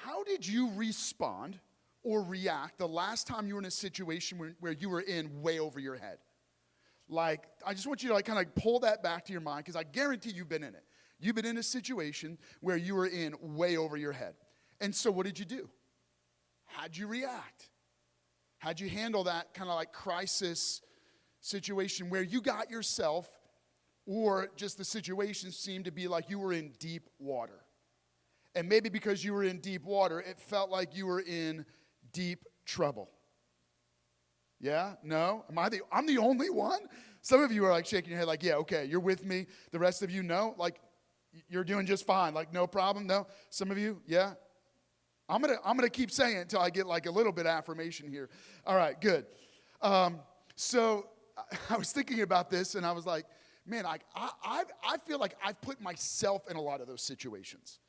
how did you respond or react the last time you were in a situation where you were in way over your head? Like, I just want you to kind of pull that back to your mind, because I guarantee you've been in it. You've been in a situation where you were in way over your head. And so what did you do? How'd you react? How'd you handle that kind of like crisis situation where you got yourself, or just the situation seemed to be like you were in deep water? And maybe because you were in deep water, it felt like you were in deep trouble. Yeah? No? I'm the only one? Some of you are like shaking your head like, yeah, okay, you're with me. The rest of you, no? Like, you're doing just fine. Like, no problem? No? Some of you, yeah? I'm gonna keep saying it until I get like a little bit of affirmation here. All right, good. So I was thinking about this, and I was like, man, I feel like I've put myself in a lot of those situations.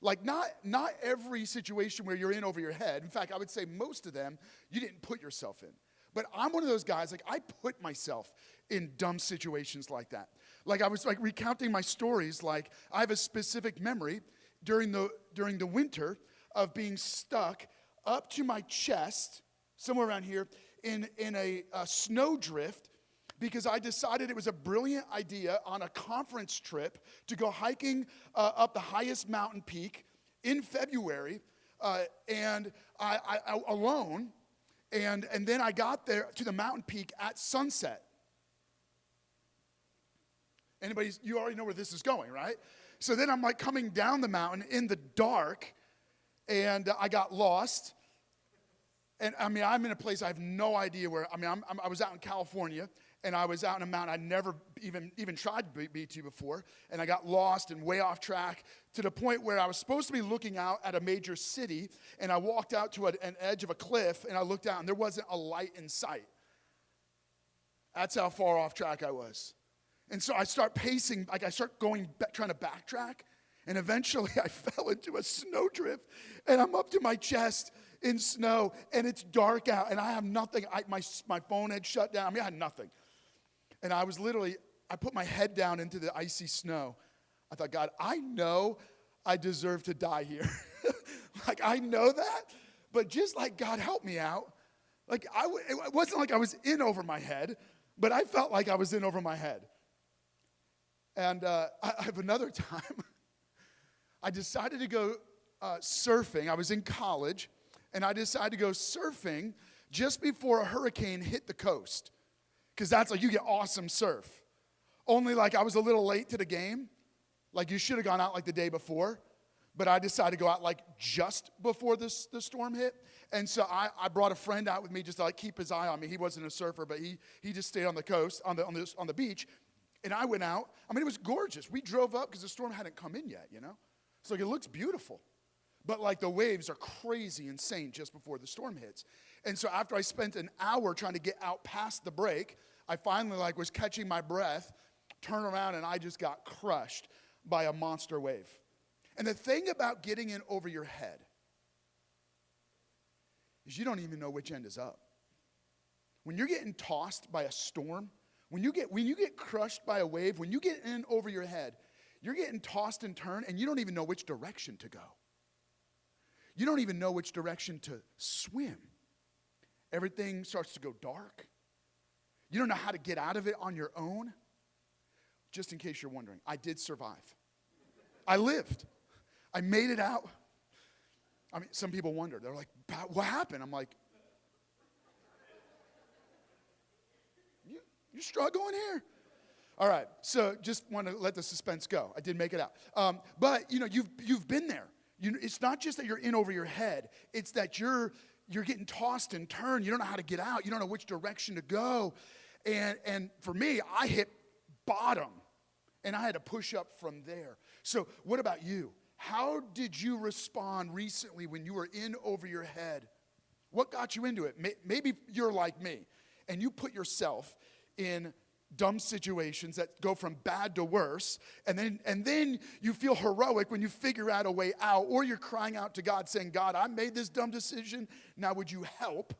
Like, not every situation where you're in over your head. In fact, I would say most of them you didn't put yourself in. But I'm one of those guys, like, I put myself in dumb situations like that. Like, I was like recounting my stories. Like, I have a specific memory during the winter of being stuck up to my chest, somewhere around here, in a snowdrift, because I decided it was a brilliant idea on a conference trip to go hiking up the highest mountain peak in February, and I alone, and then I got there to the mountain peak at sunset. You already know where this is going, right? So then I'm like coming down the mountain in the dark, and I got lost. And I mean, I'm in a place I have no idea where. I mean, I was out in California, and I was out in a mountain I'd never even tried to be to before. And I got lost and way off track to the point where I was supposed to be looking out at a major city, and I walked out to an edge of a cliff, and I looked out, and there wasn't a light in sight. That's how far off track I was. And so I start pacing, like I start trying to backtrack, and eventually I fell into a snowdrift, and I'm up to my chest in snow, and it's dark out, and I have nothing. My phone had shut down. I mean, I had nothing. And I put my head down into the icy snow. I thought, God, I know I deserve to die here. Like, I know that, but just like, God, help me out. Like, it wasn't like I was in over my head, but I felt like I was in over my head. And I have another time. I decided to go surfing. I was in college, and I decided to go surfing just before a hurricane hit the coast, because that's like you get awesome surf. Only like I was a little late to the game. Like, you should have gone out like the day before, but I decided to go out like just before the storm hit. And so I brought a friend out with me just to like keep his eye on me. He wasn't a surfer, but he just stayed on the coast, on the beach. And I went out. I mean, it was gorgeous. We drove up because the storm hadn't come in yet, you know? So like, it looks beautiful. But like, the waves are crazy insane just before the storm hits. And so after I spent an hour trying to get out past the break, I finally like was catching my breath, turned around, and I just got crushed by a monster wave. And the thing about getting in over your head is you don't even know which end is up. When you're getting tossed by a storm, when you get crushed by a wave, when you get in over your head, you're getting tossed and turned, and you don't even know which direction to go. You don't even know which direction to swim. Everything starts to go dark. You don't know how to get out of it on your own. Just in case you're wondering, I did survive. I lived. I made it out. I mean, some people wonder. They're like, what happened? I'm like, you struggling here? All right, so just want to let the suspense go. I did make it out. But, you know, you've been there. It's not just that you're in over your head. It's that you're getting tossed and turned. You don't know how to get out. You don't know which direction to go. And for me, I hit bottom, and I had to push up from there. So what about you? How did you respond recently when you were in over your head? What got you into it? Maybe you're like me, and you put yourself in dumb situations that go from bad to worse, and then you feel heroic when you figure out a way out, or you're crying out to God saying, God, I made this dumb decision, now would you help?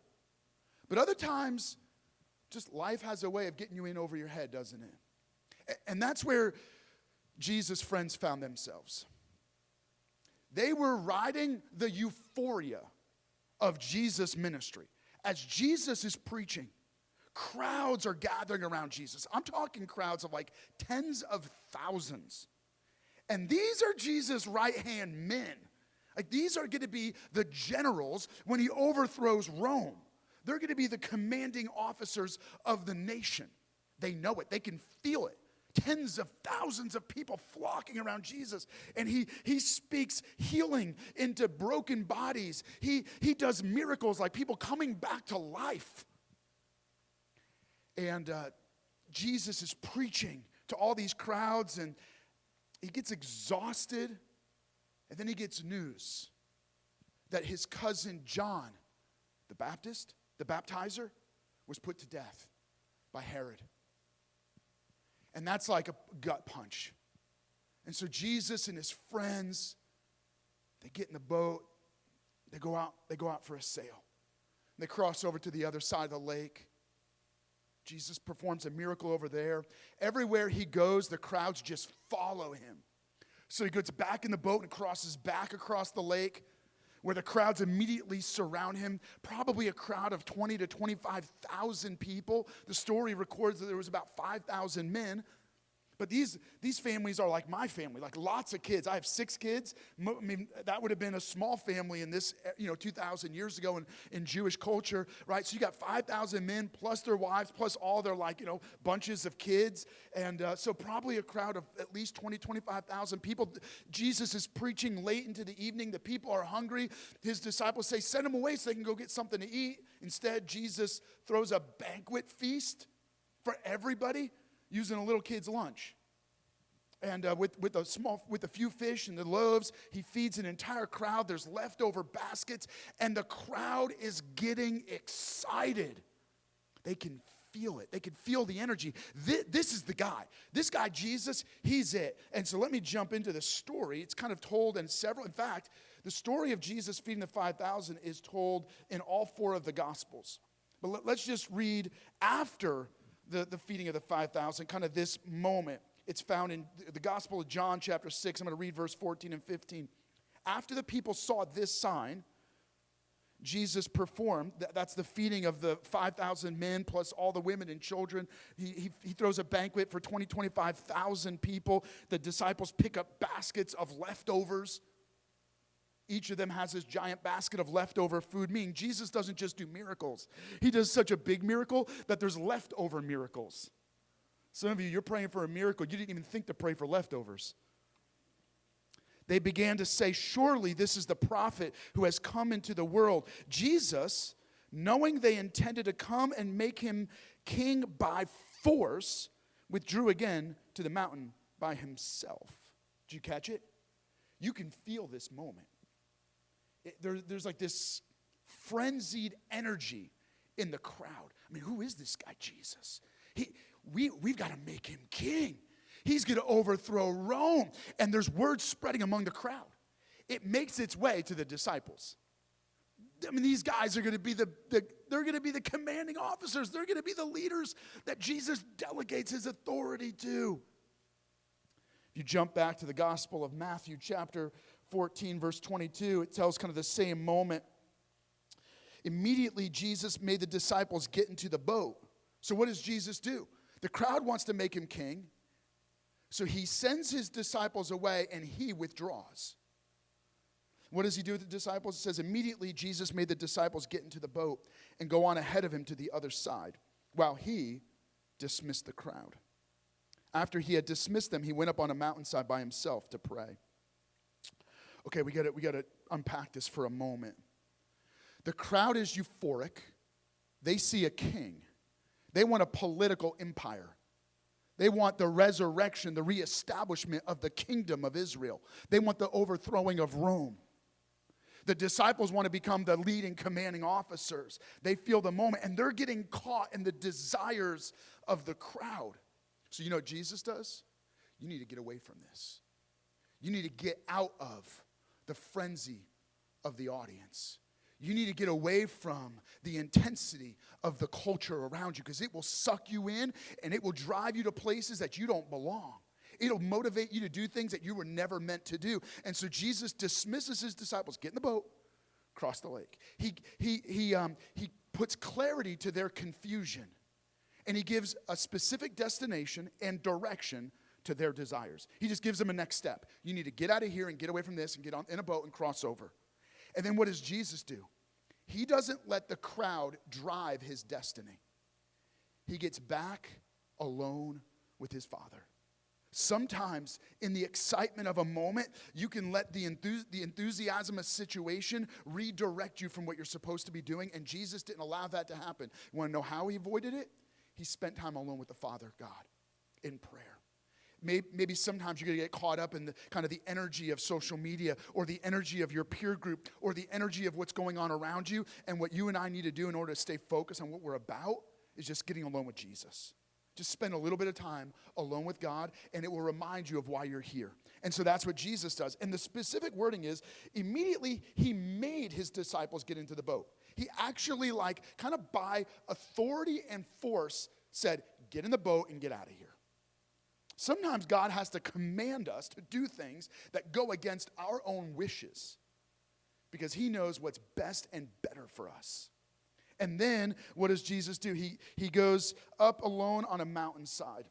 But other times, just life has a way of getting you in over your head, doesn't it? And that's where Jesus' friends found themselves. They were riding the euphoria of Jesus' ministry. As Jesus is preaching, crowds are gathering around Jesus. I'm talking crowds of like tens of thousands. And these are Jesus' right-hand men. Like these are going to be the generals when he overthrows Rome. They're going to be the commanding officers of the nation. They know it. They can feel it. Tens of thousands of people flocking around Jesus. And he speaks healing into broken bodies. He does miracles like people coming back to life. And Jesus is preaching to all these crowds, and he gets exhausted. And then he gets news that his cousin John, the Baptist, the baptizer, was put to death by Herod. And that's like a gut punch. And so Jesus and his friends, they get in the boat, they go out for a sail. They cross over to the other side of the lake. Jesus performs a miracle over there. Everywhere he goes, the crowds just follow him. So he goes back in the boat and crosses back across the lake, where the crowds immediately surround him, probably a crowd of 20 to 25,000 people. The story records that there was about 5,000 men. But these families are like my family, like lots of kids. I have 6 kids. I mean, that would have been a small family in this, 2,000 years ago in Jewish culture, right? So you got 5,000 men plus their wives, plus all their bunches of kids. And so probably a crowd of at least 20, 25,000 people. Jesus is preaching late into the evening. The people are hungry. His disciples say, send them away so they can go get something to eat. Instead, Jesus throws a banquet feast for everybody, using a little kid's lunch. And with a few fish and the loaves, he feeds an entire crowd. There's leftover baskets, and the crowd is getting excited. They can feel it. They can feel the energy. This is the guy. This guy, Jesus, he's it. And so let me jump into the story. It's kind of told in several. In fact, the story of Jesus feeding the 5,000 is told in all 4 of the Gospels. But let's just read after the feeding of the 5,000, kind of this moment. It's found in the Gospel of John, chapter 6. I'm going to read verse 14 and 15. After the people saw this sign, Jesus performed. That's the feeding of the 5,000 men plus all the women and children. He throws a banquet for 25,000 people. The disciples pick up baskets of leftovers. Each of them has this giant basket of leftover food, meaning Jesus doesn't just do miracles. He does such a big miracle that there's leftover miracles. Some of you, you're praying for a miracle. You didn't even think to pray for leftovers. They began to say, surely this is the prophet who has come into the world. Jesus, knowing they intended to come and make him king by force, withdrew again to the mountain by himself. Did you catch it? You can feel this moment. There's like this frenzied energy in the crowd. I mean, who is this guy, Jesus? We've got to make him king. He's going to overthrow Rome. And there's word spreading among the crowd. It makes its way to the disciples. I mean, these guys are going to be they're going to be the commanding officers. They're going to be the leaders that Jesus delegates his authority to. If you jump back to the Gospel of Matthew, chapter 14, verse 22, it tells kind of the same moment. Immediately, Jesus made the disciples get into the boat. So what does Jesus do? The crowd wants to make him king. So he sends his disciples away and he withdraws. What does he do with the disciples? It says, immediately Jesus made the disciples get into the boat and go on ahead of him to the other side, while he dismissed the crowd. After he had dismissed them, he went up on a mountainside by himself to pray. Okay, we got to unpack this for a moment. The crowd is euphoric. They see a king. They want a political empire. They want the resurrection, the reestablishment of the kingdom of Israel. They want the overthrowing of Rome. The disciples want to become the leading commanding officers. They feel the moment, and they're getting caught in the desires of the crowd. So you know what Jesus does? You need to get away from this. You need to get out of the frenzy of the audience. You need to get away from the intensity of the culture around you, because it will suck you in and it will drive you to places that you don't belong. It'll motivate you to do things that you were never meant to do. And so Jesus dismisses his disciples. Get in the boat, cross the lake. He puts clarity to their confusion. And he gives a specific destination and direction to their desires. He just gives them a next step. You need to get out of here and get away from this and get on in a boat and cross over. And then what does Jesus do? He doesn't let the crowd drive his destiny. He gets back alone with his Father. Sometimes in the excitement of a moment, you can let the enthusiasm of a situation redirect you from what you're supposed to be doing, and Jesus didn't allow that to happen. You want to know how he avoided it? He spent time alone with the Father God in prayer. Maybe sometimes you're going to get caught up in the kind of the energy of social media or the energy of your peer group or the energy of what's going on around you, and what you and I need to do in order to stay focused on what we're about is just getting alone with Jesus. Just spend a little bit of time alone with God, and it will remind you of why you're here. And so that's what Jesus does. And the specific wording is, immediately he made his disciples get into the boat. He actually, kind of by authority and force, said, get in the boat and get out of here. Sometimes God has to command us to do things that go against our own wishes because he knows what's best and better for us. And then what does Jesus do? He goes up alone on a mountainside.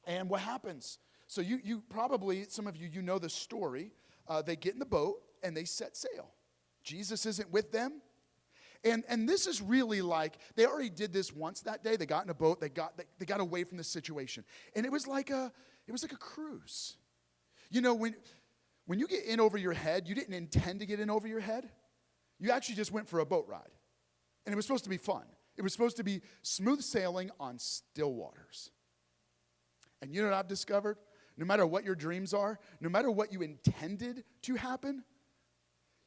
And what happens? So you probably, some of you know the story. They get in the boat and they set sail. Jesus isn't with them. And this is really they already did this once that day. They got in a boat. They got away from the situation. And it was like a cruise. You know, when you get in over your head, you didn't intend to get in over your head. You actually just went for a boat ride. And it was supposed to be fun. It was supposed to be smooth sailing on still waters. And you know what I've discovered? No matter what your dreams are, no matter what you intended to happen,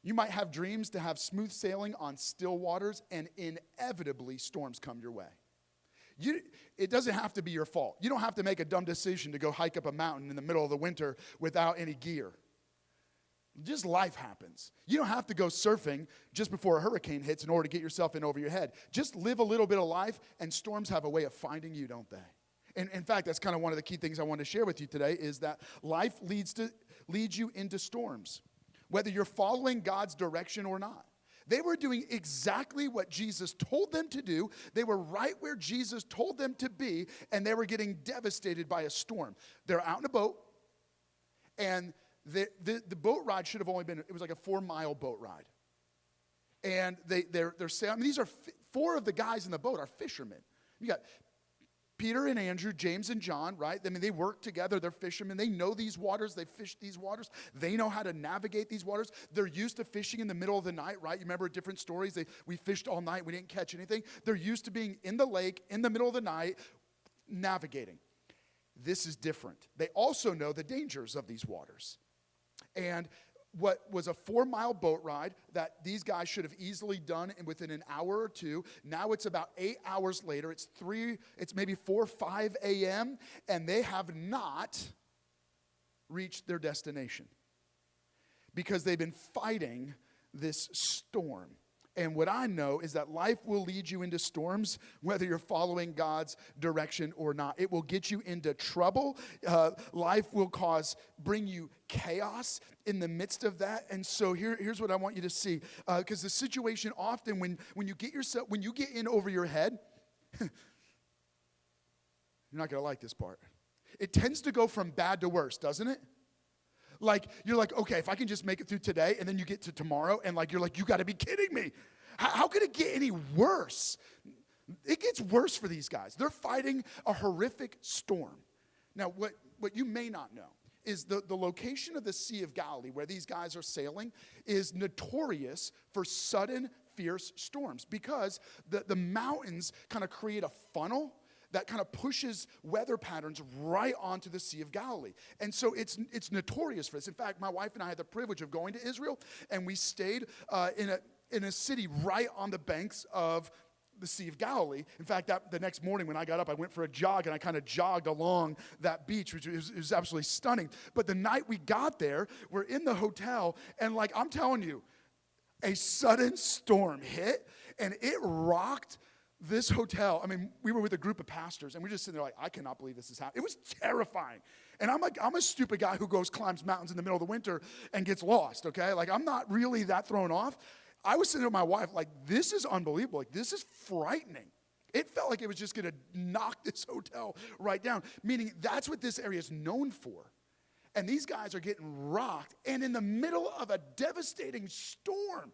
you might have dreams to have smooth sailing on still waters, and inevitably storms come your way. It doesn't have to be your fault. You don't have to make a dumb decision to go hike up a mountain in the middle of the winter without any gear. Just life happens. You don't have to go surfing just before a hurricane hits in order to get yourself in over your head. Just live a little bit of life, and storms have a way of finding you, don't they? And in fact, that's kind of one of the key things I want to share with you today is that life leads you into storms, whether you're following God's direction or not. They were doing exactly what Jesus told them to do. They were right where Jesus told them to be, and they were getting devastated by a storm. They're out in a boat, and the boat ride should have only been, it was like a 4-mile boat ride. And they're sailing. I mean, these are 4 of the guys in the boat are fishermen. You got Peter and Andrew, James and John, right? I mean, they work together. They're fishermen. They know these waters. They fish these waters. They know how to navigate these waters. They're used to fishing in the middle of the night, right? You remember different stories? We fished all night. We didn't catch anything. They're used to being in the lake in the middle of the night, navigating. This is different. They also know the dangers of these waters. And what was a 4-mile boat ride that these guys should have easily done within an hour or two, now it's about 8 hours later. It's maybe 4 or 5 a.m., and they have not reached their destination because they've been fighting this storm. And what I know is that life will lead you into storms, whether you're following God's direction or not. It will get you into trouble. Life will bring you chaos in the midst of that. And so here's what I want you to see. Because the situation often, when you get in over your head, you're not going to like this part. It tends to go from bad to worse, doesn't it? You're like, okay, if I can just make it through today, and then you get to tomorrow, and you're like, you got to be kidding me. How could it get any worse? It gets worse for these guys. They're fighting a horrific storm. Now, what you may not know is the location of the Sea of Galilee, where these guys are sailing, is notorious for sudden, fierce storms because the mountains kind of create a funnel that kind of pushes weather patterns right onto the Sea of Galilee. And so it's notorious for this. In fact, my wife and I had the privilege of going to Israel, and we stayed in a city right on the banks of the Sea of Galilee. In fact, the next morning when I got up, I went for a jog, and I kind of jogged along that beach, which was absolutely stunning. But the night we got there, we're in the hotel, and I'm telling you, a sudden storm hit, and it rocked this hotel. I mean, we were with a group of pastors, and we're just sitting there I cannot believe this is happening. It was terrifying. And I'm a stupid guy who climbs mountains in the middle of the winter and gets lost, okay? Like, I'm not really that thrown off. I was sitting with my wife like, this is unbelievable. Like, this is frightening. It felt like it was just going to knock this hotel right down, meaning that's what this area is known for. And these guys are getting rocked, and in the middle of a devastating storm.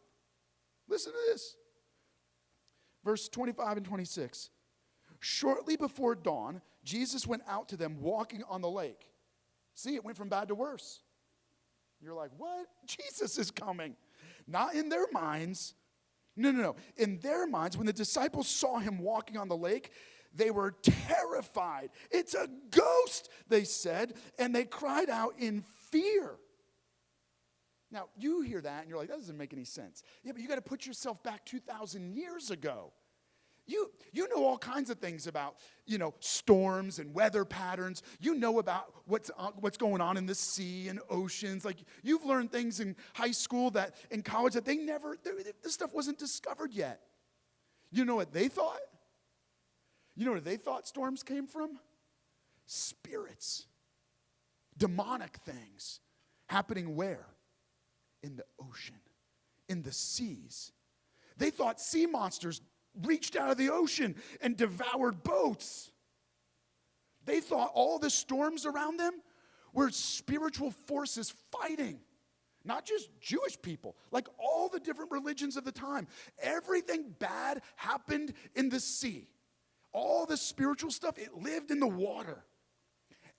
Listen to this. Verse 25 and 26. Shortly before dawn, Jesus went out to them walking on the lake. See, it went from bad to worse. You're like, what? Jesus is coming. Not in their minds. No. In their minds, when the disciples saw him walking on the lake, they were terrified. It's a ghost, they said, and they cried out in fear. Now, you hear that, and you're like, that doesn't make any sense. Yeah, but you got to put yourself back 2,000 years ago. You know all kinds of things about, storms and weather patterns. You know about what's going on in the sea and oceans. Like, you've learned things in high school in college that this stuff wasn't discovered yet. You know what they thought? You know where they thought storms came from? Spirits. Demonic things. Happening where? In the ocean. In the seas. They thought sea monsters reached out of the ocean and devoured boats. They thought all the storms around them were spiritual forces fighting. Not just Jewish people, like all the different religions of the time. Everything bad happened in the sea. All the spiritual stuff, it lived in the water.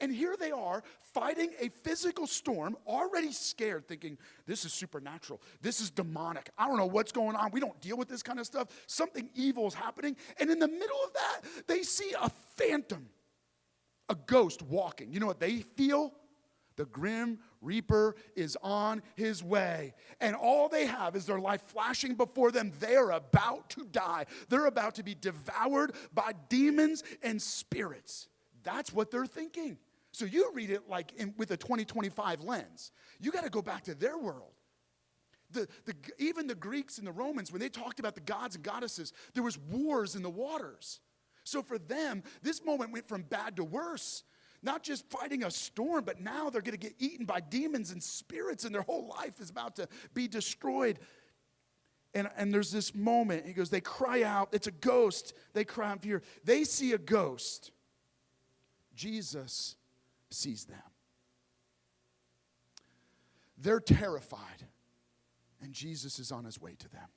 And here they are fighting a physical storm, already scared, thinking, this is supernatural. This is demonic. I don't know what's going on. We don't deal with this kind of stuff. Something evil is happening. And in the middle of that, they see a phantom, a ghost walking. You know what they feel? The grim reaper is on his way. And all they have is their life flashing before them. They're about to die. They're about to be devoured by demons and spirits. That's what they're thinking. So you read it like with a 2025 lens. You got to go back to their world. Even the Greeks and the Romans, when they talked about the gods and goddesses, there was wars in the waters. So for them, this moment went from bad to worse. Not just fighting a storm, but now they're going to get eaten by demons and spirits, and their whole life is about to be destroyed. And there's this moment, he goes, they cry out, it's a ghost. They cry out in fear. They see a ghost. Jesus sees them. They're terrified, and Jesus is on his way to them.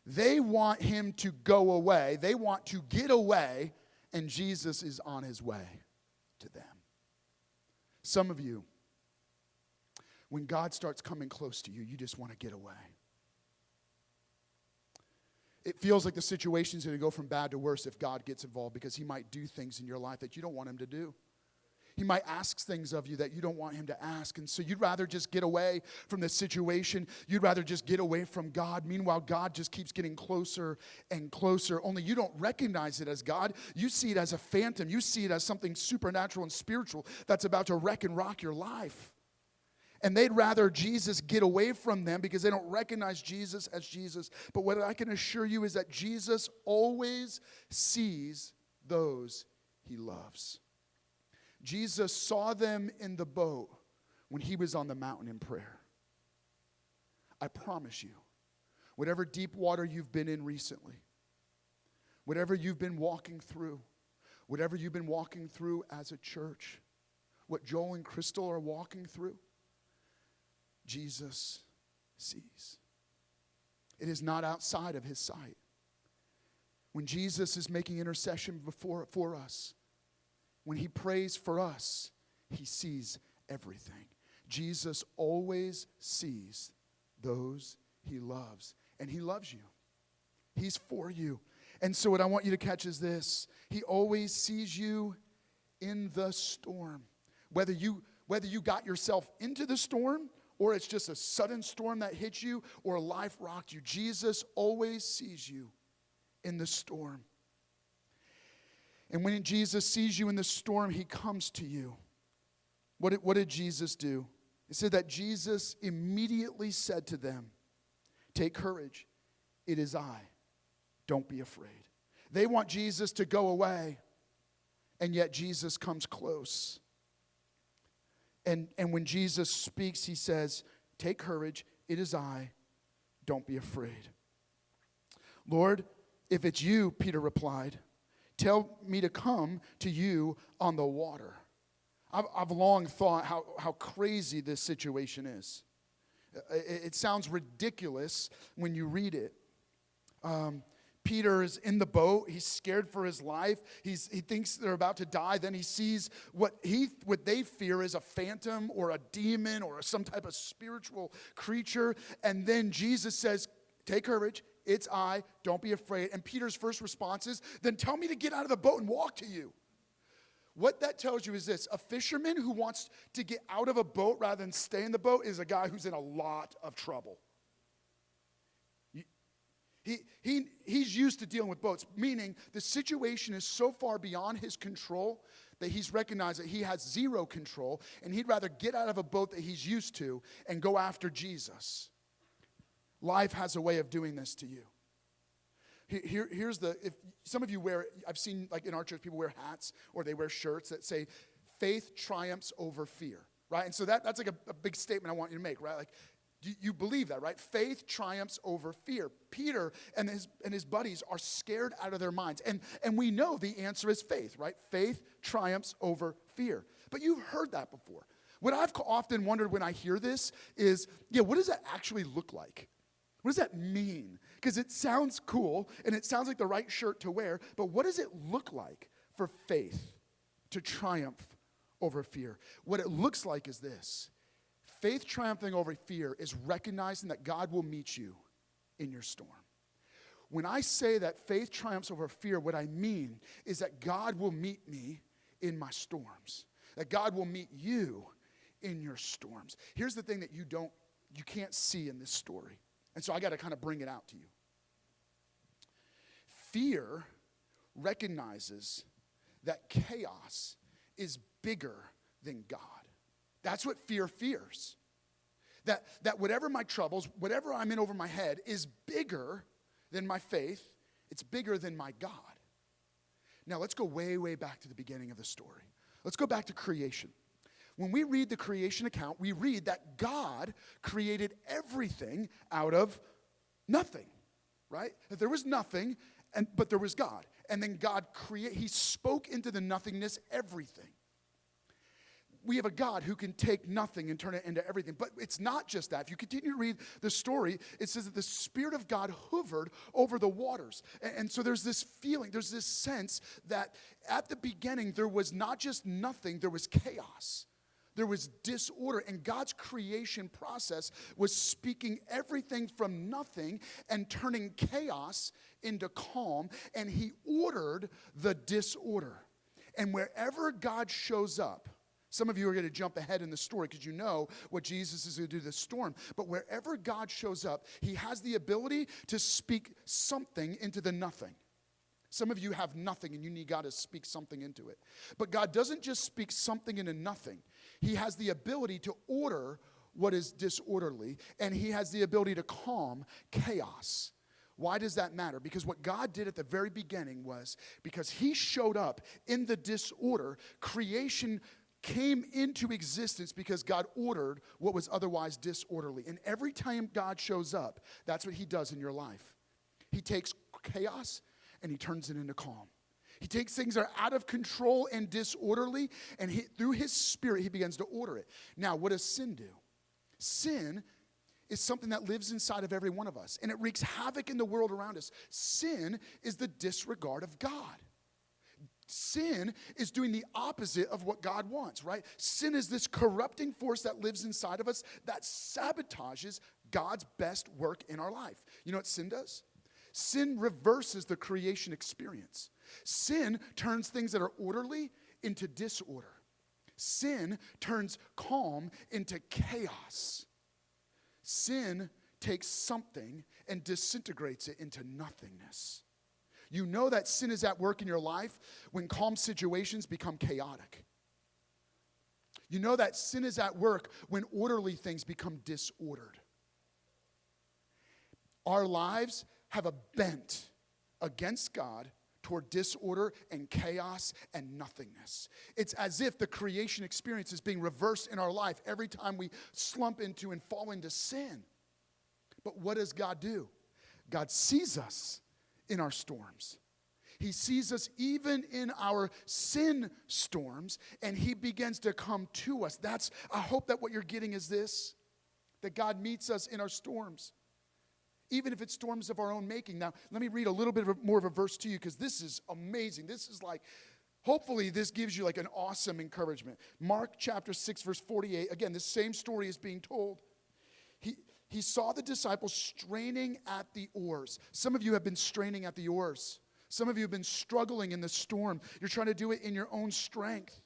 They want him to go away. They want to get away, and Jesus is on his way to them. Some of you, when God starts coming close to you, you just want to get away. It feels like the situation's going to go from bad to worse if God gets involved, because he might do things in your life that you don't want him to do. He might ask things of you that you don't want him to ask. And so you'd rather just get away from the situation. You'd rather just get away from God. Meanwhile, God just keeps getting closer and closer. Only you don't recognize it as God. You see it as a phantom. You see it as something supernatural and spiritual that's about to wreck and rock your life. And they'd rather Jesus get away from them because they don't recognize Jesus as Jesus. But what I can assure you is that Jesus always sees those he loves. Jesus saw them in the boat when he was on the mountain in prayer. I promise you, whatever deep water you've been in recently, whatever you've been walking through, whatever you've been walking through as a church, what Joel and Crystal are walking through, Jesus sees. It is not outside of his sight. When Jesus is making intercession for us, when he prays for us, he sees everything. Jesus always sees those he loves. And he loves you. He's for you. And so what I want you to catch is this. He always sees you in the storm. Whether you got yourself into the storm, or it's just a sudden storm that hit you, or life rocked you, Jesus always sees you in the storm. And when Jesus sees you in the storm, he comes to you. What did Jesus do? It said that Jesus immediately said to them, "Take courage, it is I. Don't be afraid." They want Jesus to go away, and yet Jesus comes close And when Jesus speaks, he says, take courage, it is I, don't be afraid. Lord, if it's you, Peter replied, tell me to come to you on the water. I've long thought how crazy this situation is. It sounds ridiculous when you read it. Peter is in the boat. He's scared for his life. He thinks they're about to die. Then he sees what they fear is a phantom or a demon or some type of spiritual creature. And then Jesus says, take courage. It's I. Don't be afraid. And Peter's first response is, then tell me to get out of the boat and walk to you. What that tells you is this. A fisherman who wants to get out of a boat rather than stay in the boat is a guy who's in a lot of trouble. He's used to dealing with boats, meaning the situation is so far beyond his control that he's recognized that he has zero control, and he'd rather get out of a boat that he's used to and go after Jesus. Life has a way of doing this to you. Here's if some of you I've seen like in our church people wear hats or they wear shirts that say, faith triumphs over fear, right? And so that's like a big statement I want you to make, right? Like, you believe that, right? Faith triumphs over fear. Peter and his buddies are scared out of their minds. And we know the answer is faith, right? Faith triumphs over fear. But you've heard that before. What I've often wondered when I hear this is, what does that actually look like? What does that mean? Because it sounds cool and it sounds like the right shirt to wear, but what does it look like for faith to triumph over fear? What it looks like is this. Faith triumphing over fear is recognizing that God will meet you in your storm. When I say that faith triumphs over fear, what I mean is that God will meet me in my storms. That God will meet you in your storms. Here's the thing that you can't see in this story. And so I got to kind of bring it out to you. Fear recognizes that chaos is bigger than God. That's what fear fears. That whatever my troubles, whatever I'm in over my head is bigger than my faith. It's bigger than my God. Now let's go way, way back to the beginning of the story. Let's go back to creation. When we read the creation account, we read that God created everything out of nothing, right? That there was nothing, but there was God. And then He spoke into the nothingness everything. We have a God who can take nothing and turn it into everything. But it's not just that. If you continue to read the story, it says that the Spirit of God hovered over the waters. And so there's this feeling, there's this sense that at the beginning, there was not just nothing, there was chaos. There was disorder, and God's creation process was speaking everything from nothing and turning chaos into calm, and He ordered the disorder. And wherever God shows up, some of you are going to jump ahead in the story because you know what Jesus is going to do to the storm. But wherever God shows up, He has the ability to speak something into the nothing. Some of you have nothing and you need God to speak something into it. But God doesn't just speak something into nothing. He has the ability to order what is disorderly, and He has the ability to calm chaos. Why does that matter? Because what God did at the very beginning was, because He showed up in the disorder, creation came into existence because God ordered what was otherwise disorderly. And every time God shows up, that's what He does in your life. He takes chaos and He turns it into calm. He takes things that are out of control and disorderly, and through His Spirit, He begins to order it. Now, what does sin do? Sin is something that lives inside of every one of us, and it wreaks havoc in the world around us. Sin is the disregard of God. Sin is doing the opposite of what God wants, right? Sin is this corrupting force that lives inside of us that sabotages God's best work in our life. You know what sin does? Sin reverses the creation experience. Sin turns things that are orderly into disorder. Sin turns calm into chaos. Sin takes something and disintegrates it into nothingness. You know that sin is at work in your life when calm situations become chaotic. You know that sin is at work when orderly things become disordered. Our lives have a bent against God toward disorder and chaos and nothingness. It's as if the creation experience is being reversed in our life every time we slump into and fall into sin. But what does God do? God sees us in our storms. He sees us even in our sin storms, and he begins to come to us. I hope that what you're getting is this, that God meets us in our storms, even if it's storms of our own making. Now, let me read a little bit more of a verse to you, because this is amazing. This is like, hopefully this gives you like an awesome encouragement. Mark chapter 6, verse 48. Again, this same story is being told. He saw the disciples straining at the oars. Some of you have been straining at the oars. Some of you have been struggling in the storm. You're trying to do it in your own strength.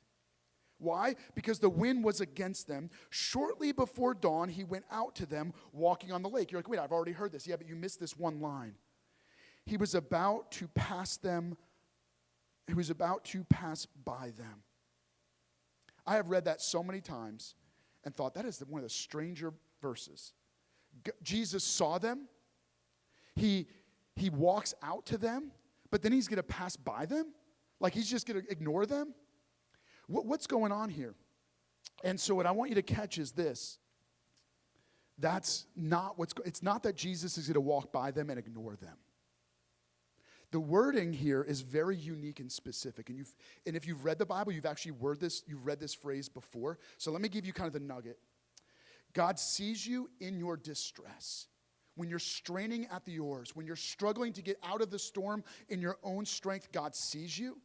Why? Because the wind was against them. Shortly before dawn, he went out to them walking on the lake. You're like, wait, I've already heard this. Yeah, but you missed this one line. He was about to pass them. He was about to pass by them. I have read that so many times and thought that is one of the stranger verses. Jesus saw them. He walks out to them, but then he's going to pass by them? Like he's just going to ignore them? What's going on here? And so what I want you to catch is this. It's not that Jesus is going to walk by them and ignore them. The wording here is very unique and specific. And if you've read the Bible, you've read this phrase before. So let me give you kind of the nugget. God sees you in your distress. When you're straining at the oars, when you're struggling to get out of the storm in your own strength, God sees you.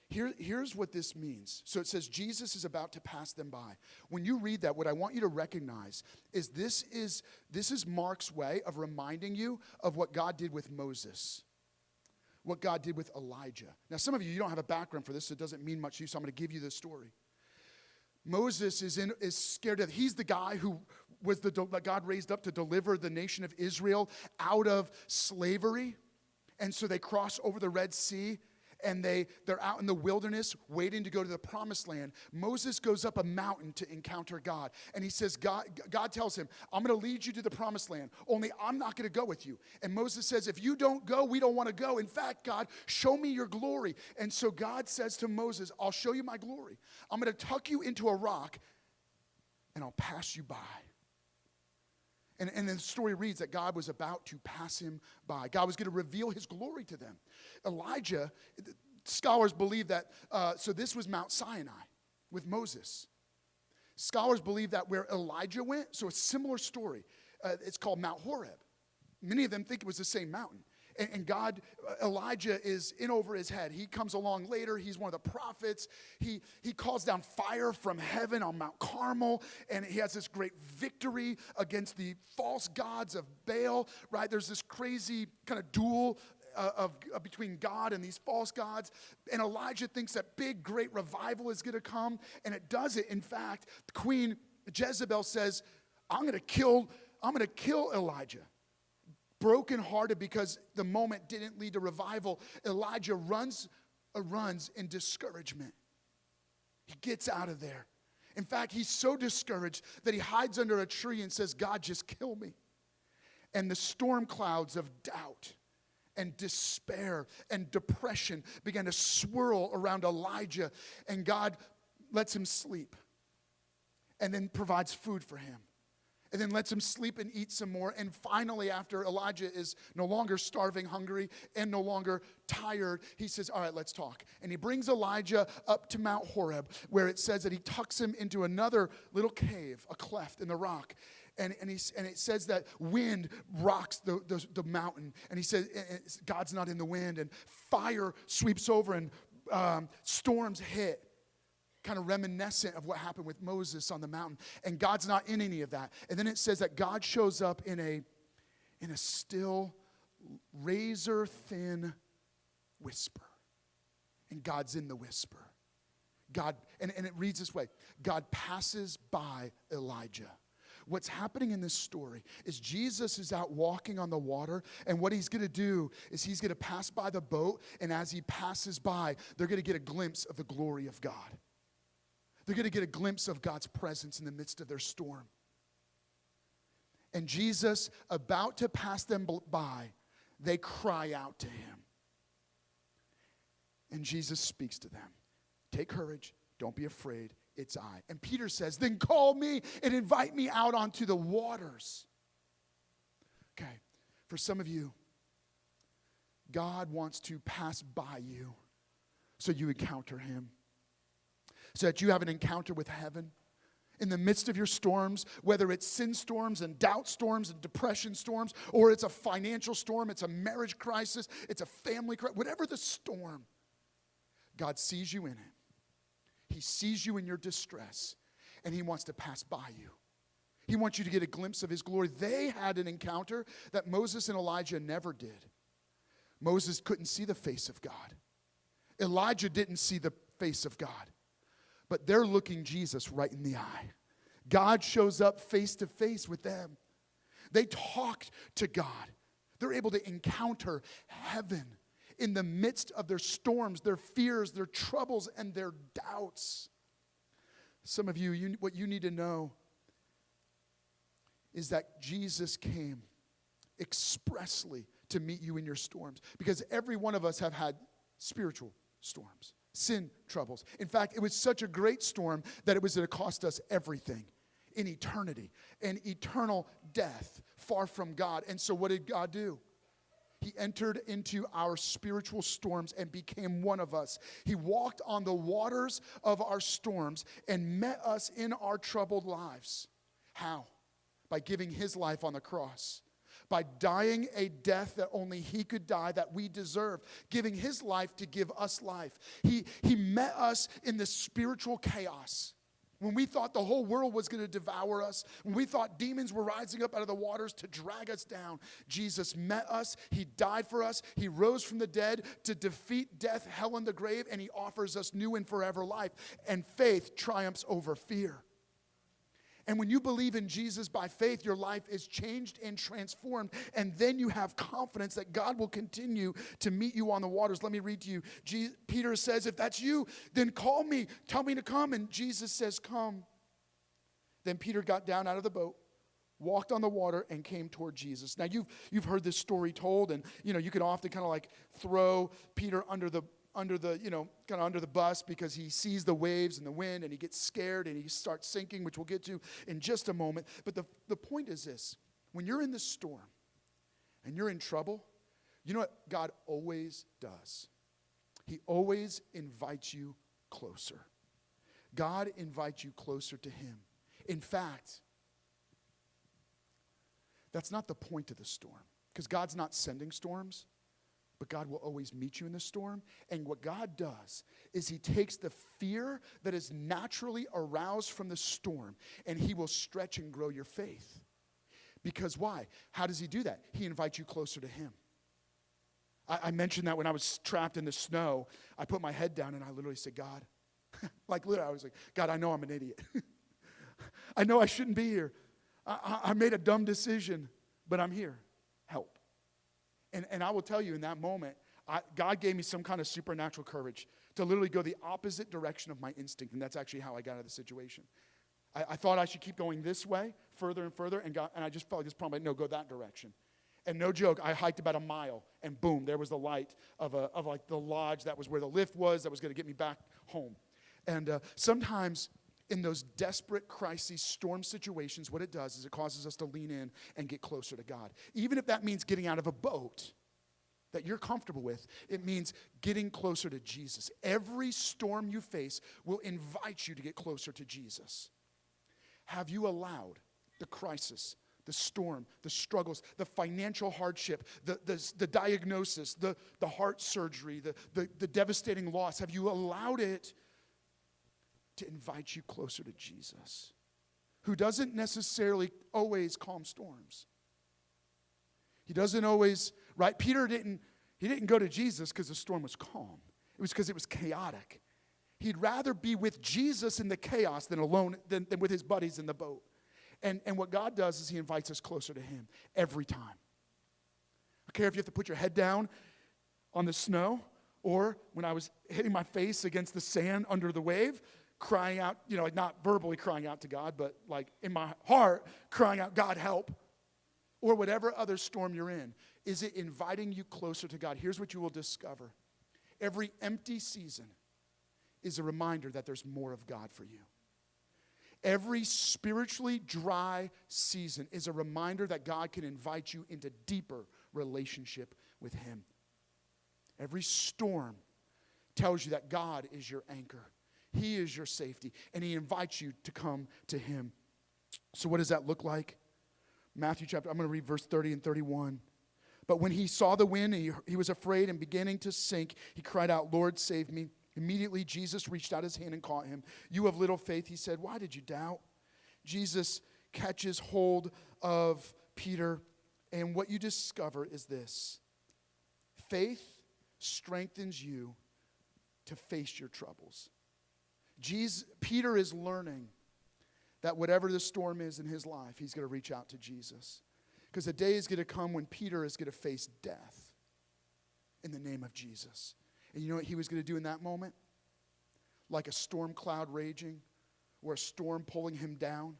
Here's what this means. So it says Jesus is about to pass them by. When you read that, what I want you to recognize is this is Mark's way of reminding you of what God did with Moses, what God did with Elijah. Now, some of you don't have a background for this, so it doesn't mean much to you, so I'm going to give you this story. Moses is scared of. He's the guy who was that God raised up to deliver the nation of Israel out of slavery. And so they cross over the Red Sea, and they're out in the wilderness waiting to go to the promised land. Moses goes up a mountain to encounter God. And he says, God tells him, I'm going to lead you to the promised land, only I'm not going to go with you. And Moses says, if you don't go, we don't want to go. In fact, God, show me your glory. And so God says to Moses, I'll show you my glory. I'm going to tuck you into a rock, and I'll pass you by. And then the story reads that God was about to pass him by. God was going to reveal his glory to them. Elijah, scholars believe that, so this was Mount Sinai with Moses. Scholars believe that where Elijah went, so a similar story. It's called Mount Horeb. Many of them think it was the same mountain. And God, Elijah is in over his head. He comes along later. He's one of the prophets. He calls down fire from heaven on Mount Carmel, and he has this great victory against the false gods of Baal, right? There's this crazy kind of duel between God and these false gods. And Elijah thinks that big, great revival is going to come, and it doesn't. In fact, Queen Jezebel says, I'm going to kill Elijah. Brokenhearted because the moment didn't lead to revival, Elijah runs in discouragement. He gets out of there. In fact, he's so discouraged that he hides under a tree and says, God, just kill me. And the storm clouds of doubt and despair and depression began to swirl around Elijah, and God lets him sleep and then provides food for him. And then lets him sleep and eat some more. And finally, after Elijah is no longer starving, hungry, and no longer tired, he says, all right, let's talk. And he brings Elijah up to Mount Horeb, where it says that he tucks him into another little cave, a cleft in the rock. And it says that wind rocks the mountain. And he says, God's not in the wind. And fire sweeps over and storms hit. Kind of reminiscent of what happened with Moses on the mountain. And God's not in any of that. And then it says that God shows up in a still, razor-thin whisper. And God's in the whisper. And it reads this way. God passes by Elijah. What's happening in this story is Jesus is out walking on the water, and what he's going to do is he's going to pass by the boat, and as he passes by, they're going to get a glimpse of the glory of God. They're going to get a glimpse of God's presence in the midst of their storm. And Jesus, about to pass them by, they cry out to him. And Jesus speaks to them. Take courage. Don't be afraid. It's I. And Peter says, then call me and invite me out onto the waters. Okay, for some of you, God wants to pass by you so you encounter him. So that you have an encounter with heaven. In the midst of your storms, whether it's sin storms and doubt storms and depression storms, or it's a financial storm, it's a marriage crisis, it's a family crisis, whatever the storm, God sees you in it. He sees you in your distress, and he wants to pass by you. He wants you to get a glimpse of his glory. They had an encounter that Moses and Elijah never did. Moses couldn't see the face of God. Elijah didn't see the face of God. But they're looking Jesus right in the eye. God shows up face to face with them. They talked to God. They're able to encounter heaven in the midst of their storms, their fears, their troubles, and their doubts. Some of you, what you need to know is that Jesus came expressly to meet you in your storms. Because every one of us have had spiritual storms, sin troubles. In fact, it was such a great storm that it was going to cost us everything in eternity, an eternal death far from God. And so what did God do? He entered into our spiritual storms and became one of us. He walked on the waters of our storms and met us in our troubled lives. How? By giving his life on the cross. By dying a death that only he could die, that we deserve. Giving his life to give us life. He met us in the spiritual chaos. When we thought the whole world was going to devour us, when we thought demons were rising up out of the waters to drag us down, Jesus met us, he died for us, he rose from the dead to defeat death, hell, and the grave, and he offers us new and forever life. And faith triumphs over fear. And when you believe in Jesus by faith, your life is changed and transformed. And then you have confidence that God will continue to meet you on the waters. Let me read to you. Peter says, if that's you, then call me. Tell me to come. And Jesus says, come. Then Peter got down out of the boat, walked on the water, and came toward Jesus. Now, you've heard this story told. And, you can often kind of like throw Peter under the bus because he sees the waves and the wind and he gets scared and he starts sinking, which we'll get to in just a moment. But the point is this. When you're in the storm and you're in trouble, you know what God always does? He always invites you closer. God invites you closer to him. In fact, that's not the point of the storm, because God's not sending storms. But God will always meet you in the storm. And what God does is he takes the fear that is naturally aroused from the storm and he will stretch and grow your faith. Because why? How does he do that? He invites you closer to him. I mentioned that when I was trapped in the snow, I put my head down and I literally said, God, I was like, God, I know I'm an idiot. I know I shouldn't be here. I made a dumb decision, but I'm here. Help. And I will tell you, in that moment, God gave me some kind of supernatural courage to literally go the opposite direction of my instinct, and that's actually how I got out of the situation. I thought I should keep going this way, further and further, and I just felt like this problem, no, go that direction. And no joke, I hiked about a mile, and boom, there was the light of like the lodge that was where the lift was that was going to get me back home. And sometimes in those desperate crises, storm situations, what it does is it causes us to lean in and get closer to God. Even if that means getting out of a boat that you're comfortable with, it means getting closer to Jesus. Every storm you face will invite you to get closer to Jesus. Have you allowed the crisis, the storm, the struggles, the financial hardship, the diagnosis, the heart surgery, the devastating loss, have you allowed it to invite you closer to Jesus, who doesn't necessarily always calm storms? He doesn't always, right? Peter didn't go to Jesus because the storm was calm. It was because it was chaotic. He'd rather be with Jesus in the chaos than alone, than with his buddies in the boat. And what God does is he invites us closer to him every time. I don't care if you have to put your head down on the snow, or when I was hitting my face against the sand under the wave, crying out, like not verbally crying out to God, but like in my heart, crying out, God, help. Or whatever other storm you're in. Is it inviting you closer to God? Here's what you will discover. Every empty season is a reminder that there's more of God for you. Every spiritually dry season is a reminder that God can invite you into deeper relationship with him. Every storm tells you that God is your anchor. He is your safety, and he invites you to come to him. So what does that look like? Matthew chapter, I'm going to read verse 30 and 31. But when he saw the wind, he was afraid and beginning to sink. He cried out, "Lord, save me." Immediately, Jesus reached out his hand and caught him. "You have little faith," he said. "Why did you doubt?" Jesus catches hold of Peter, and what you discover is this: faith strengthens you to face your troubles. Peter is learning that whatever the storm is in his life, he's going to reach out to Jesus. Because the day is going to come when Peter is going to face death in the name of Jesus. And you know what he was going to do in that moment? Like a storm cloud raging or a storm pulling him down.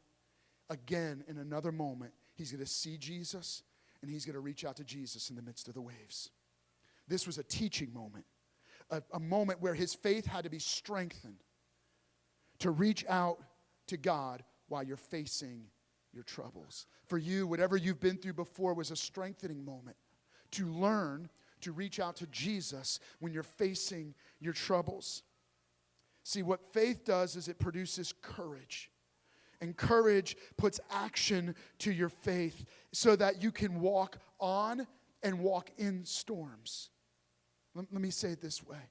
Again, in another moment, he's going to see Jesus and he's going to reach out to Jesus in the midst of the waves. This was a teaching moment, a moment where his faith had to be strengthened to reach out to God while you're facing your troubles. For you, whatever you've been through before was a strengthening moment to learn to reach out to Jesus when you're facing your troubles. See, what faith does is it produces courage. And courage puts action to your faith so that you can walk on and walk in storms. Let me say it this way.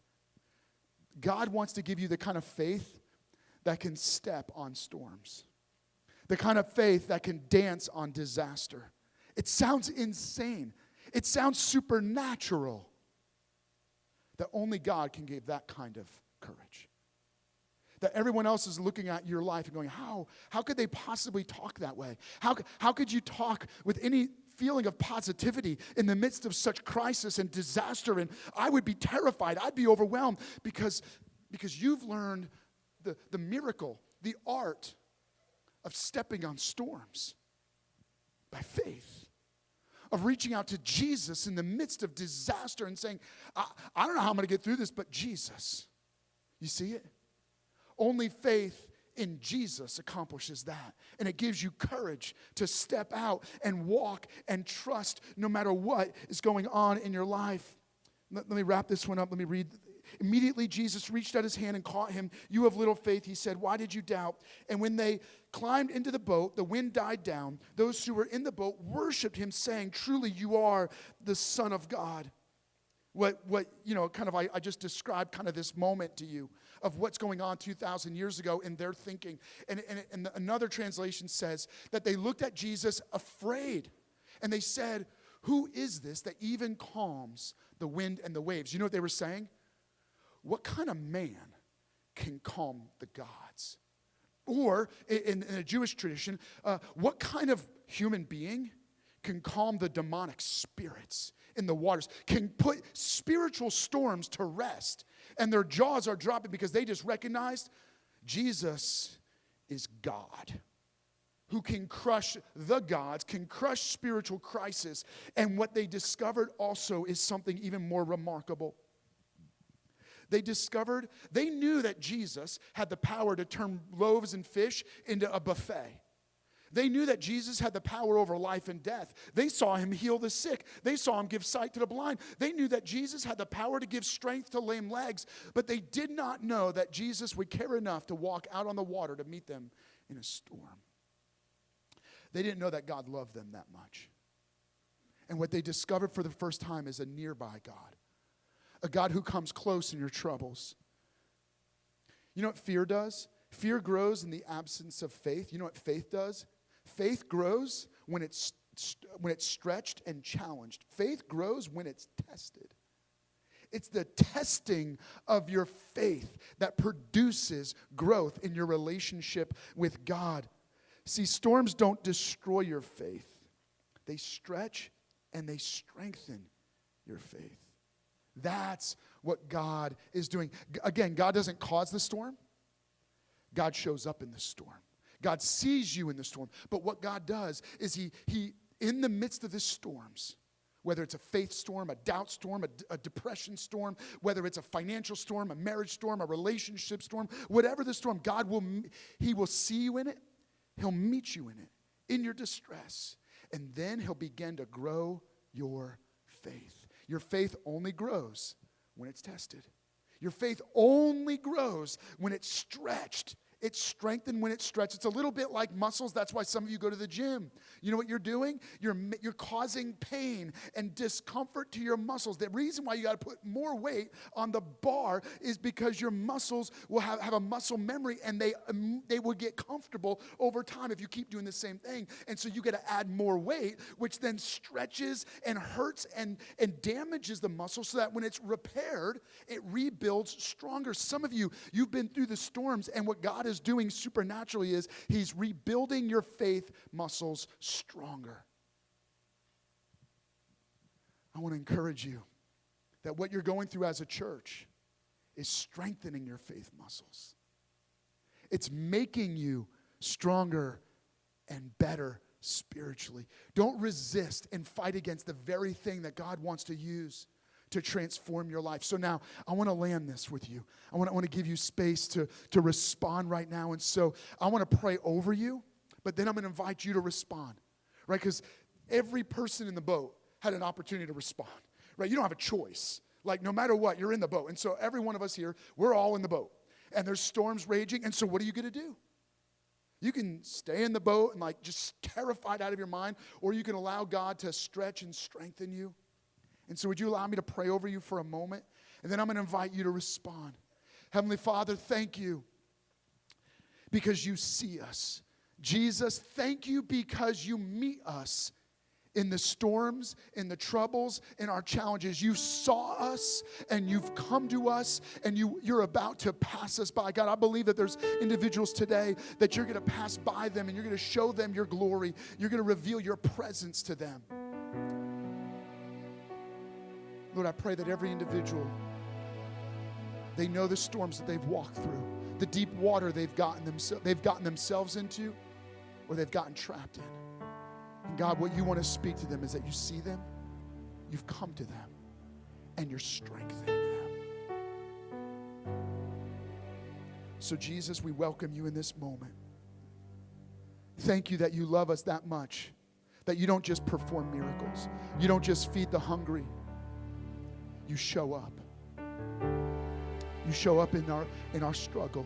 God wants to give you the kind of faith that can step on storms. The kind of faith that can dance on disaster. It sounds insane. It sounds supernatural. That only God can give that kind of courage. That everyone else is looking at your life and going, how could they possibly talk that way? How could you talk with any feeling of positivity in the midst of such crisis and disaster? And I would be terrified. I'd be overwhelmed because you've learned the miracle, the art of stepping on storms by faith, of reaching out to Jesus in the midst of disaster and saying, I don't know how I'm going to get through this, but Jesus. You see it? Only faith in Jesus accomplishes that. And it gives you courage to step out and walk and trust no matter what is going on in your life. Let me wrap this one up. Let me read. Immediately, Jesus reached out his hand and caught him. "You have little faith," he said. "Why did you doubt?" And when they climbed into the boat, the wind died down. Those who were in the boat worshiped him, saying, "Truly, you are the Son of God." I just described kind of this moment to you of what's going on 2,000 years ago in their thinking. And another translation says that they looked at Jesus afraid. And they said, "Who is this that even calms the wind and the waves?" You know what they were saying? What kind of man can calm the gods? Or, in a Jewish tradition, what kind of human being can calm the demonic spirits in the waters, can put spiritual storms to rest? And their jaws are dropping because they just recognized Jesus is God, who can crush the gods, can crush spiritual crisis. And what they discovered also is something even more remarkable. They knew that Jesus had the power to turn loaves and fish into a buffet. They knew that Jesus had the power over life and death. They saw him heal the sick. They saw him give sight to the blind. They knew that Jesus had the power to give strength to lame legs. But they did not know that Jesus would care enough to walk out on the water to meet them in a storm. They didn't know that God loved them that much. And what they discovered for the first time is a nearby God. A God who comes close in your troubles. You know what fear does? Fear grows in the absence of faith. You know what faith does? Faith grows when it's stretched and challenged. Faith grows when it's tested. It's the testing of your faith that produces growth in your relationship with God. See, storms don't destroy your faith. They stretch and they strengthen your faith. That's what God is doing. Again, God doesn't cause the storm. God shows up in the storm. God sees you in the storm. But what God does is he in the midst of the storms, Whether it's a faith storm, a doubt storm, a depression storm, whether it's a financial storm, a marriage storm, a relationship storm, whatever the storm, He will see you in it. He'll meet you in it, in your distress. And then He'll begin to grow your faith. Your faith only grows when it's tested. Your faith only grows when it's stretched. It's strengthened when it's stretched. It's a little bit like muscles. That's why some of you go to the gym. You know what you're doing? You're causing pain and discomfort to your muscles. The reason why you got to put more weight on the bar is because your muscles will have a muscle memory, and they will get comfortable over time if you keep doing the same thing. And so you got to add more weight, which then stretches and hurts and damages the muscle so that when it's repaired, it rebuilds stronger. Some of you, you've been through the storms, and what God is doing supernaturally is He's rebuilding your faith muscles stronger. I want to encourage you that what you're going through as a church is strengthening your faith muscles. It's making you stronger and better spiritually. Don't resist and fight against the very thing that God wants to use to transform your life. So now, I want to land this with you. I want to give you space to respond right now. And so I want to pray over you, but then I'm going to invite you to respond, right? Because every person in the boat had an opportunity to respond, right? You don't have a choice. Like, no matter what, you're in the boat. And so every one of us here, we're all in the boat. And there's storms raging. And so what are you going to do? You can stay in the boat and like just terrified out of your mind, or you can allow God to stretch and strengthen you. And so would you allow me to pray over you for a moment? And then I'm going to invite you to respond. Heavenly Father, thank you because you see us. Jesus, thank you because you meet us in the storms, in the troubles, in our challenges. You saw us and you've come to us and you're about to pass us by. God, I believe that there's individuals today that you're going to pass by them and you're going to show them your glory. You're going to reveal your presence to them. Lord, I pray that every individual, they know the storms that they've walked through, the deep water they've gotten themselves into, or they've gotten trapped in. And God, what you want to speak to them is that you see them, you've come to them, and you're strengthening them. So Jesus, we welcome you in this moment. Thank you that you love us that much, that you don't just perform miracles. You don't just feed the hungry. You show up. You show up in our struggle.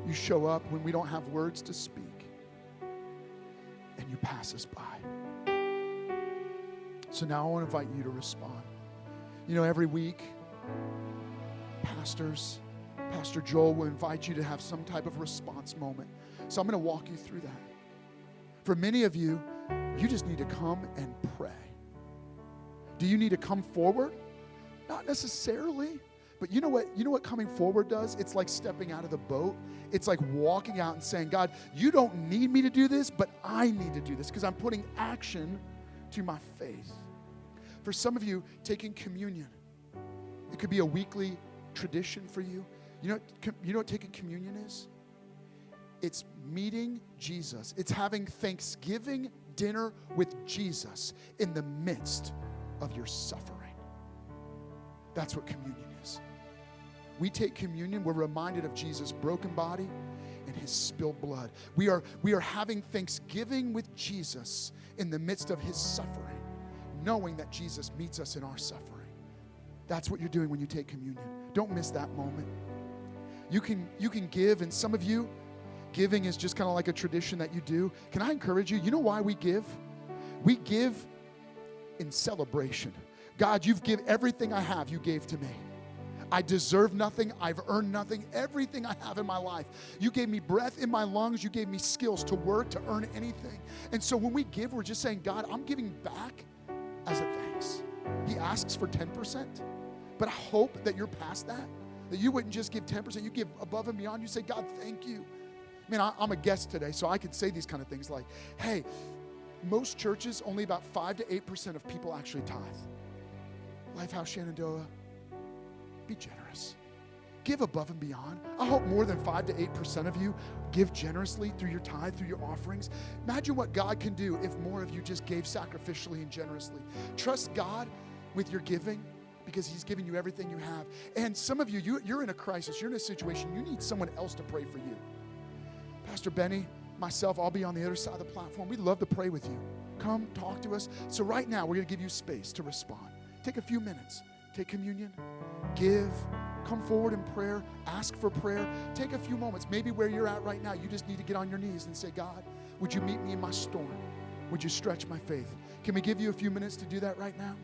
You show up when we don't have words to speak. And you pass us by. So now I want to invite you to respond. You know, every week, Pastor Joel will invite you to have some type of response moment. So I'm going to walk you through that. For many of you, you just need to come and pray. Do you need to come forward? Not necessarily, but you know what coming forward does? It's like stepping out of the boat. It's like walking out and saying, God, you don't need me to do this, but I need to do this because I'm putting action to my faith. For some of you, taking communion, it could be a weekly tradition for you. You know what taking communion is? It's meeting Jesus. It's having Thanksgiving dinner with Jesus in the midst of your suffering. That's what communion is. We take communion, we're reminded of Jesus' broken body and his spilled blood. We are having Thanksgiving with Jesus in the midst of his suffering, knowing that Jesus meets us in our suffering. That's what you're doing when you take communion. Don't miss that moment. You can give, and some of you, giving is just kind of like a tradition that you do. Can I encourage you? You know why we give? We give in celebration. God, you've given everything I have, you gave to me. I deserve nothing. I've earned nothing. Everything I have in my life. You gave me breath in my lungs. You gave me skills to work, to earn anything. And so when we give, we're just saying, God, I'm giving back as a thanks. He asks for 10%. But I hope that you're past that you wouldn't just give 10%. You give above and beyond. You say, God, thank you. I mean, I'm a guest today, so I could say these kind of things like, hey, most churches, only about 5 to 8% of people actually tithe. Lifehouse Shenandoah, be generous. give above and beyond. I hope more than 5 to 8% of you give generously through your tithe, through your offerings. Imagine what God can do if more of you just gave sacrificially and generously. Trust God with your giving because he's given you everything you have. And some of you, you're in a crisis. You're in a situation. You need someone else to pray for you. Pastor Benny, myself, I'll be on the other side of the platform. We'd love to pray with you. Come, talk to us. So right now, we're going to give you space to respond. Take a few minutes. Take communion. Give. Come forward in prayer. Ask for prayer. Take a few moments. Maybe where you're at right now, you just need to get on your knees and say, God, would you meet me in my storm? Would you stretch my faith? Can we give you a few minutes to do that right now?